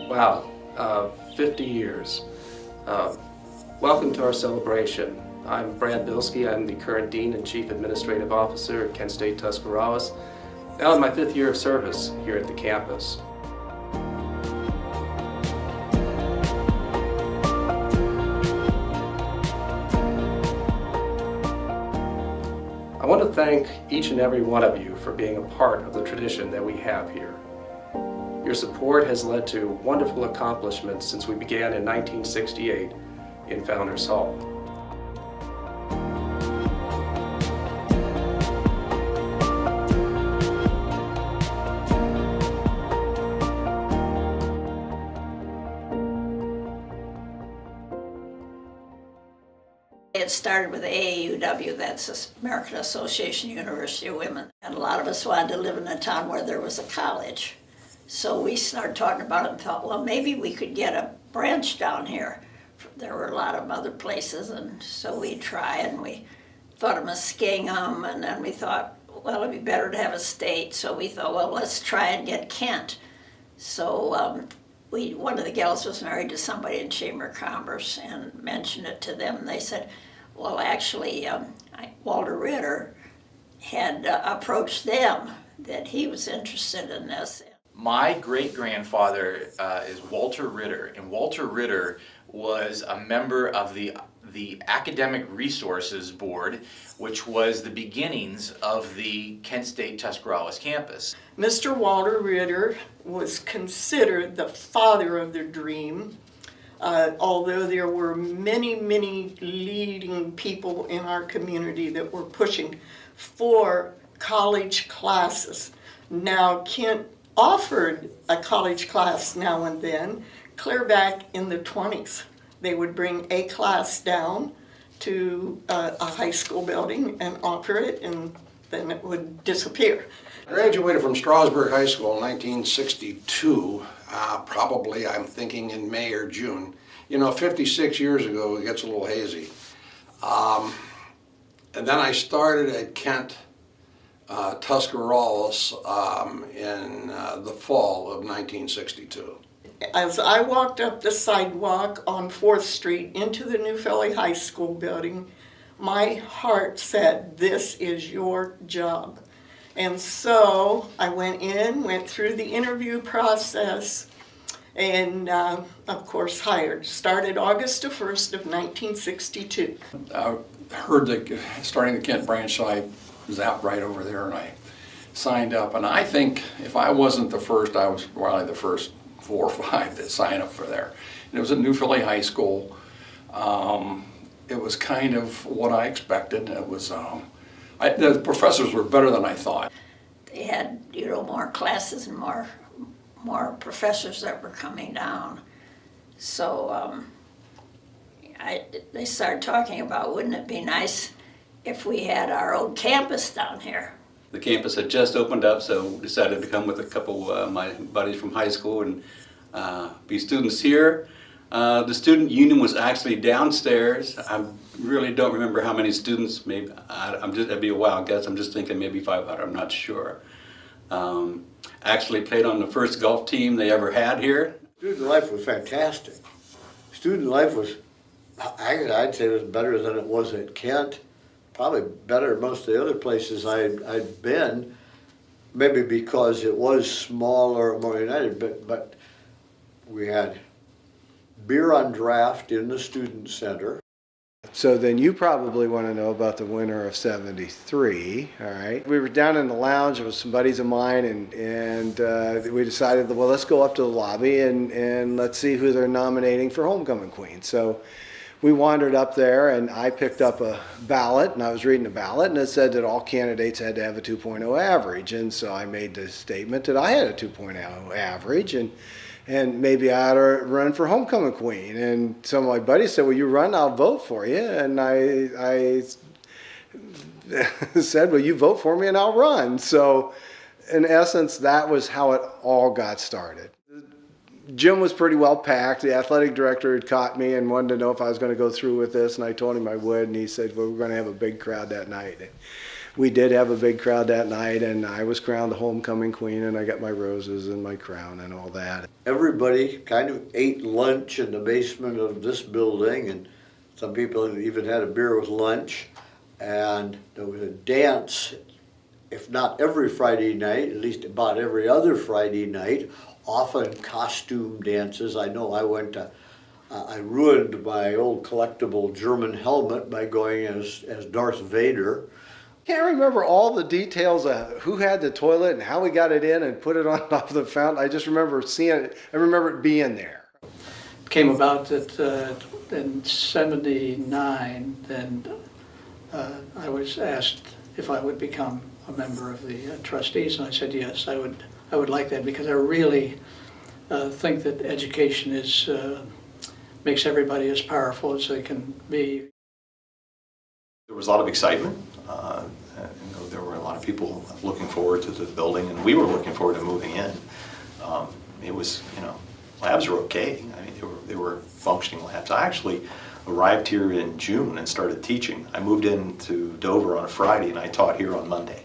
Wow, 50 years. Welcome to our celebration. I'm Brad Bilski. I'm the current Dean and Chief Administrative Officer at Kent State Tuscarawas, now in my 5th year of service here at the campus. I want to thank each and every one of you for being a part of the tradition that we have here. Your support has led to wonderful accomplishments since we began in 1968 in Founders Hall. It started with AAUW, that's the American Association of University of Women. And a lot of us wanted to live in a town where there was a college. So we started talking about it and thought, well, maybe we could get a branch down here. There were a lot of other places, and so we tried, and we thought of Muskingum, and then we thought, well, it'd be better to have a state. So we thought, well, let's try and get Kent. So one of the gals was married to somebody in Chamber of Commerce and mentioned it to them, and they said, well, actually, Walter Ritter had approached them that he was interested in this. My great-grandfather is Walter Ritter, and Walter Ritter was a member of the Academic Resources Board, which was the beginnings of the Kent State Tuscarawas campus. Mr. Walter Ritter was considered the father of the dream, although there were many, many leading people in our community that were pushing for college classes. Now, Kent offered a college class now and then, clear back in the 20s. They would bring a class down to a high school building and offer it, and then it would disappear. I graduated from Strasburg High School in 1962, probably I'm thinking in May or June. You know, 56 years ago, it gets a little hazy. And then I started at Kent Tuscarawas in the fall of 1962. As I walked up the sidewalk on 4th Street into the New Philly High School building, my heart said, this is your job. And so I went through the interview process, and of course hired. Started August 1st of 1962. I heard that starting the Kent branch, so I was out right over there and I signed up. And I think if I wasn't the first, I was probably the first 4 or 5 that signed up for there. And it was at New Philly High School. It was kind of what I expected. It was, the professors were better than I thought. They had, more classes and more professors that were coming down. So they started talking about, wouldn't it be nice if we had our own campus down here? The campus had just opened up, so decided to come with a couple of my buddies from high school and be students here. The student union was actually downstairs. I really don't remember how many students, maybe, that'd be a wild guess, I'm just thinking maybe 500, I'm not sure. Actually played on the first golf team they ever had here. Student life was fantastic. Student life was, I'd say it was better than it was at Kent. Probably better than most of the other places I'd been, maybe because it was smaller, more united, but we had beer on draft in the student center. So then you probably want to know about the winter of '73, all right? We were down in the lounge with some buddies of mine, and we decided, well, let's go up to the lobby and let's see who they're nominating for Homecoming Queen. So we wandered up there, and I picked up a ballot, and I was reading the ballot, and it said that all candidates had to have a 2.0 average, and so I made the statement that I had a 2.0 average, and and maybe I ought to run for homecoming queen. And some of my buddies said, well, you run, I'll vote for you. And I said, well, you vote for me and I'll run. So in essence, that was how it all got started. Gym was pretty well packed. The athletic director had caught me and wanted to know if I was going to go through with this, and I told him I would, and he said, well, we're going to have a big crowd that night. And we did have a big crowd that night, and I was crowned the homecoming queen, and I got my roses and my crown and all that. Everybody kind of ate lunch in the basement of this building, and some people even had a beer with lunch. And there was a dance, if not every Friday night, at least about every other Friday night, often costume dances. I know I went to, I ruined my old collectible German helmet by going as Darth Vader. Can't remember all the details of who had the toilet and how we got it in and put it on top of the fountain. I just remember seeing it. I remember it being there. Came about that in '79, then I was asked if I would become a member of the trustees, and I said yes, I would like that, because I really think that education is makes everybody as powerful as they can be. There was a lot of excitement. There were a lot of people looking forward to the building, and we were looking forward to moving in. It was, labs were okay. I mean, they were functioning labs. I actually arrived here in June and started teaching. I moved into Dover on a Friday, and I taught here on Monday.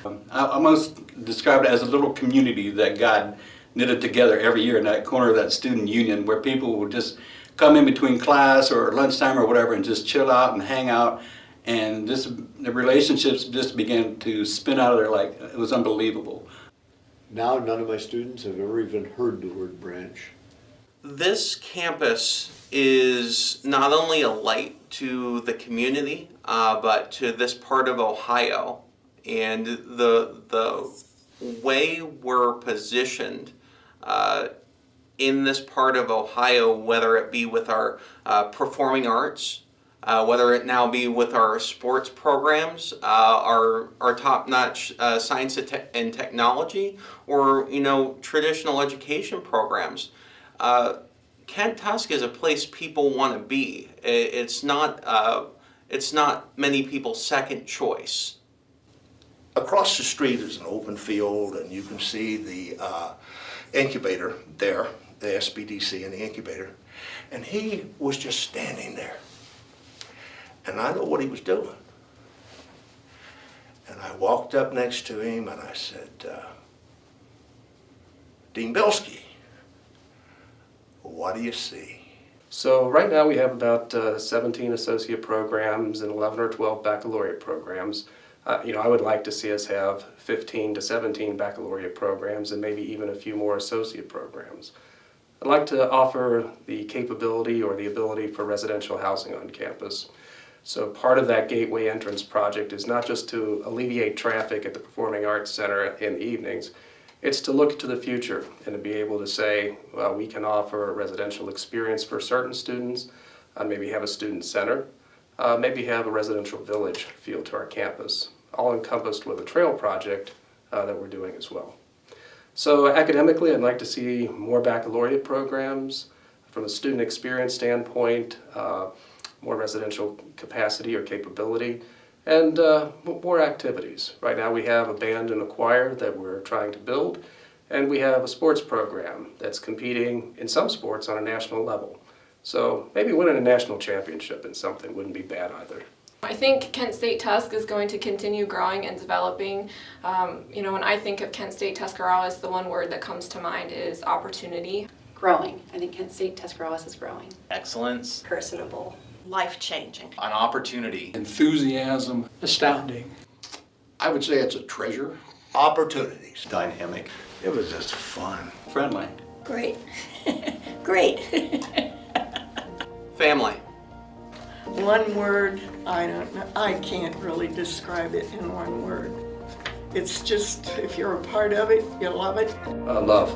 I almost describe it as a little community that God knitted together every year in that corner of that student union, where people would just come in between class or lunchtime or whatever and just chill out and hang out. And the relationships just began to spin out of there like it was unbelievable. Now none of my students have ever even heard the word branch. This campus is not only a light to the community, but to this part of Ohio. And the way we're positioned in this part of Ohio, whether it be with our performing arts, whether it now be with our sports programs, our top-notch science and technology, or traditional education programs, Kent Tusk is a place people want to be. It's not many people's second choice. Across the street is an open field, and you can see the incubator there, the SBDC and the incubator. And he was just standing there. And I know what he was doing. And I walked up next to him and I said, Dean Bilski, what do you see? So right now we have about 17 associate programs and 11 or 12 baccalaureate programs. I would like to see us have 15 to 17 baccalaureate programs and maybe even a few more associate programs. I'd like to offer the capability or the ability for residential housing on campus. So part of that gateway entrance project is not just to alleviate traffic at the Performing Arts Center in the evenings, it's to look to the future and to be able to say, well, we can offer a residential experience for certain students, maybe have a student center, maybe have a residential village feel to our campus, all encompassed with a trail project that we're doing as well. So academically, I'd like to see more baccalaureate programs. From a student experience standpoint, more residential capacity or capability, and more activities. Right now we have a band and a choir that we're trying to build, and we have a sports program that's competing in some sports on a national level. So maybe winning a national championship in something wouldn't be bad either. I think Kent State Tusk is going to continue growing and developing. When I think of Kent State Tuscarawas, the one word that comes to mind is opportunity. Growing. I think Kent State Tuscarawas is growing. Excellence. Personable. Life-changing. An opportunity. Enthusiasm. Astounding. I would say it's a treasure. Opportunities. Dynamic. It was just fun. Friendly. Great. Great. Family. One word, I don't know, I can't really describe it in one word. It's just, if you're a part of it, you love it. Love.